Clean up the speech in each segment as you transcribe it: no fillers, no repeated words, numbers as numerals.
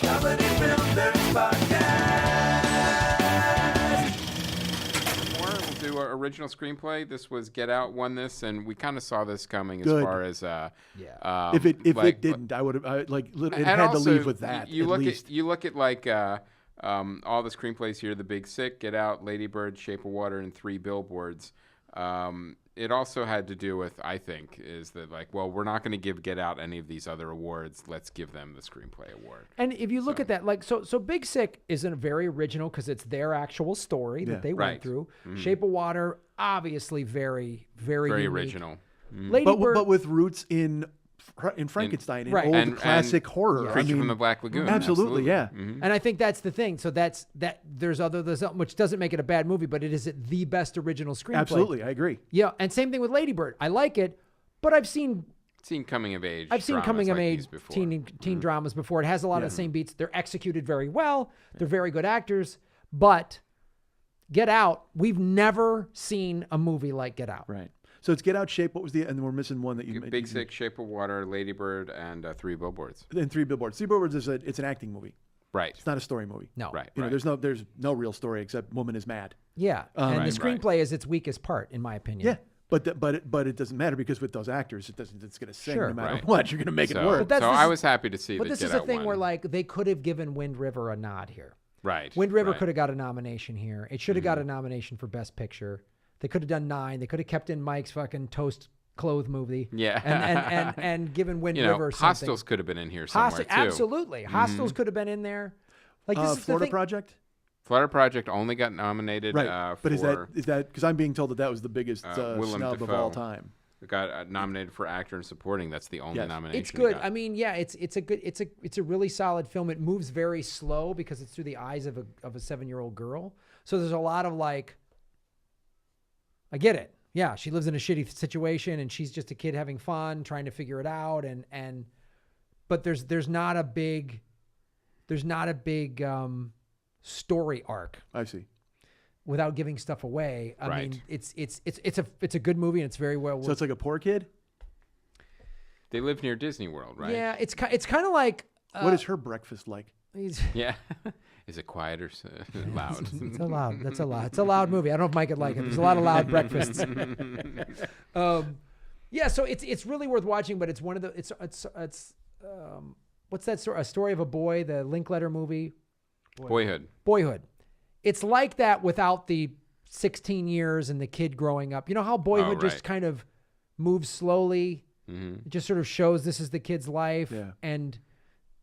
Comedy Film Nerds Podcast. We'll do our original screenplay. This was Get Out won this, and we kind of saw this coming Good. as far as if it didn't, I would have it had also, to leave with that. You at look least. at you look at like all the screenplays here: The Big Sick, Get Out, Lady Bird, Shape of Water, and Three Billboards. It also had to do with, I think, is that like, well, we're not going to give Get Out any of these other awards. Let's give them the screenplay award. And if you look at that, like, so Big Sick isn't very original because it's their actual story that they went through. Mm-hmm. Shape of Water, obviously very, very unique. Original. Mm-hmm. Lady Bird, but with roots in Frankenstein, in old classic horror. Creature from the Black Lagoon. Absolutely, yeah. Mm-hmm. And I think that's the thing. So there's which doesn't make it a bad movie, but it is the best original screenplay. Absolutely, I agree. Yeah, and same thing with Lady Bird. I like it, but I've seen coming of age. I've seen coming of age before. teen dramas before. It has a lot of the same beats. They're executed very well. They're very good actors. But Get Out, we've never seen a movie like Get Out. Right. So it's Get Out, Shape. What was and we're missing one that you Big Sick, Shape of Water, Lady Bird, and Three Billboards. And Three Billboards. Three Billboards it's an acting movie. Right. It's not a story movie. No. Right. You know, there's no real story except woman is mad. Yeah. And the screenplay is its weakest part, in my opinion. Yeah. But it doesn't matter because with those actors, it's going to sing no matter Right. what. You're going to make it work. But I was happy to see. But this is a thing where like they could have given Wind River a nod here. Right. Wind River could have got a nomination here. It should have got a nomination for Best Picture. They could have done 9. They could have kept in Mike's fucking toast clothes movie. Yeah. And given Wind River something. Hostels could have been in here somewhere too. Absolutely. Hostels could have been in there. Like this is Florida the thing. Project? Florida Project only got nominated but for... is that because I'm being told that was the biggest snub of all time. It got nominated for actor and supporting. That's the only nomination. It's good. I mean, yeah, it's a really solid film. It moves very slow because it's through the eyes of a 7-year-old girl. So there's a lot of like, I get it. Yeah, she lives in a shitty situation and she's just a kid having fun, trying to figure it out. But there's not a big story arc. I see. Without giving stuff away, I mean, it's a good movie and it's very well. So it's like a poor kid. They live near Disney World, right? Yeah, it's kind of like. What is her breakfast like? Yeah, is it quiet or loud? It's loud. That's a loud. It's a loud movie. I don't know if Mike would like it. There's a lot of loud breakfasts. Yeah, so it's really worth watching. But it's one of the it's what's that story? A Story of a Boy, the Linkletter movie. Boyhood. It's like that without the 16 years and the kid growing up. You know how Boyhood just kind of moves slowly. Mm-hmm. It just sort of shows this is the kid's life, and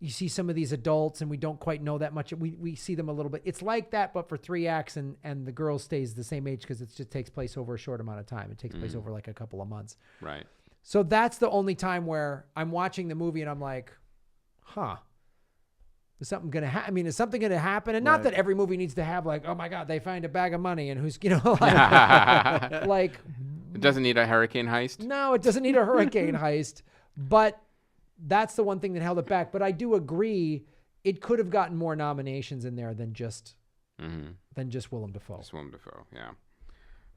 you see some of these adults, and we don't quite know that much. We see them a little bit. It's like that, but for 3 acts, and the girl stays the same age because it just takes place over a short amount of time. It takes place over like a couple of months. Right. So that's the only time where I'm watching the movie and I'm like, huh. Is something going to happen? I mean, is something going to happen? And not that every movie needs to have like, oh my God, they find a bag of money and who's, like, like. It doesn't need a hurricane heist? No, it doesn't need a hurricane heist. But that's the one thing that held it back. But I do agree it could have gotten more nominations in there than just Willem Dafoe. Just Willem Dafoe, yeah.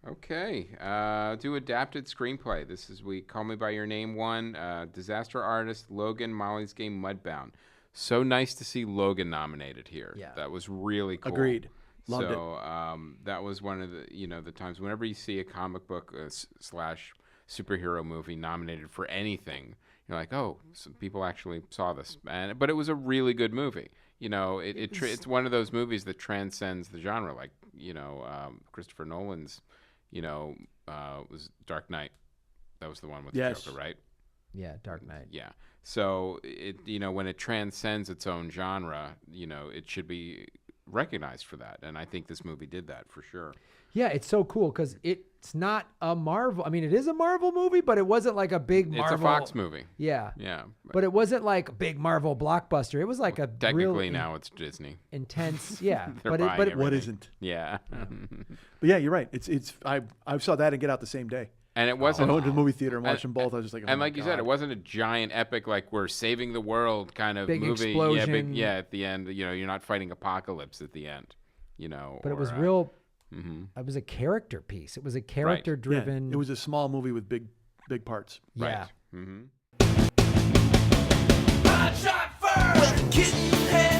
Okay. Do adapted screenplay. This is Call Me By Your Name won. Disaster Artist, Logan, Molly's Game, Mudbound. So nice to see Logan nominated here. Yeah. That was really cool. Agreed. Loved it. That was one of the the times whenever you see a comic book slash superhero movie nominated for anything, you're like, oh, some people actually saw this, but it was a really good movie. It's one of those movies that transcends the genre, like Christopher Nolan's, was Dark Knight. That was the one with the Joker, right? Yeah, Dark Knight. Yeah. So when it transcends its own genre, it should be recognized for that, and I think this movie did that for sure. Yeah, it's so cool because it's not a Marvel. I mean, it is a Marvel movie, but it wasn't like a big Marvel. It's a Fox movie. Yeah. Yeah. But it wasn't like a big Marvel blockbuster. It was like a technically now it's Disney. Intense. Yeah. but what isn't? Yeah. But yeah, you're right. I saw that and Get Out the same day. And it wasn't. I went to the movie theater and watched them both. I was just like, oh, and like you said, it wasn't a giant epic like we're saving the world kind of big movie. Explosion. Yeah, at the end, you're not fighting apocalypse at the end. But it was real. It was a character piece. It was a character-driven. Yeah, it was a small movie with big parts. Yeah. Right. Shot first. With kitten head.